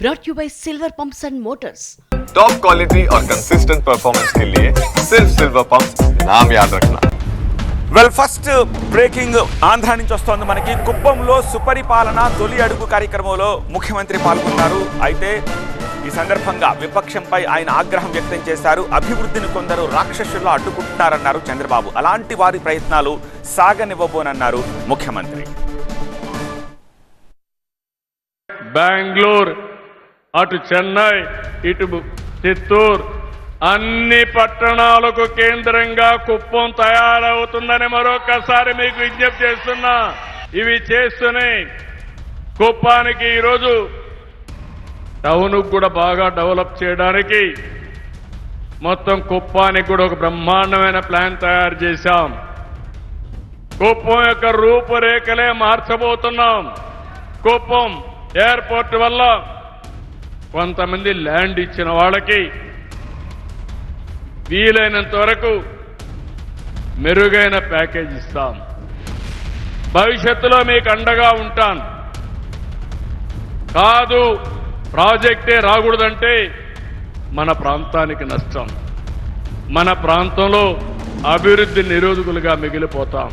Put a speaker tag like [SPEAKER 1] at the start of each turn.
[SPEAKER 1] brought you by Silver Pumps and Motors.
[SPEAKER 2] Top quality और consistent performance के लिए सिर्फ सिल्वर पंप्स नाम याद रखना।
[SPEAKER 3] వెల్ ఫస్ట్ బ్రేకింగ్ ఆంధ్ర నుంచి వస్తోంది మనకి. కుప్పంలో సుపరిపాలన తొలి అడుగు కార్యక్రమంలో ముఖ్యమంత్రి పాల్గొన్నారు. అయితే ఈ సందర్భంగా విపక్షంపై ఆయన ఆగ్రహం వ్యక్తం చేశారు. అభివృద్ధిని కొందరు రాక్షసుల్లో అడ్డుకుంటున్నారన్నారు చంద్రబాబు. అలాంటి వారి ప్రయత్నాలు సాగనివ్వబోనన్నారు ముఖ్యమంత్రి.
[SPEAKER 4] బెంగళూరు, అటు చెన్నై, ఇటు చిత్తూరు, అన్ని పట్టణాలకు కేంద్రంగా కుప్పం తయారవుతుందని మరొకసారి మీకు విజ్ఞప్తి చేస్తున్నా. ఇవి చేస్తూనే కుప్పానికి ఈరోజు టౌన్ కూడా బాగా డెవలప్ చేయడానికి మొత్తం కుప్పానికి కూడా ఒక బ్రహ్మాండమైన ప్లాన్ తయారు చేశాం. కుప్పం యొక్క రూపురేఖలే మార్చబోతున్నాం. కుప్పం ఎయిర్పోర్ట్ వల్ల కొంతమంది ల్యాండ్ ఇచ్చిన వాళ్ళకి వీలైనంత వరకు మెరుగైన ప్యాకేజ్ ఇస్తాం. భవిష్యత్తులో మీకు అండగా ఉంటాను. కాదు ప్రాజెక్టే రాకూడదంటే మన ప్రాంతానికి నష్టం, మన ప్రాంతంలో అభివృద్ధి నిరోధకులుగా మిగిలిపోతాం.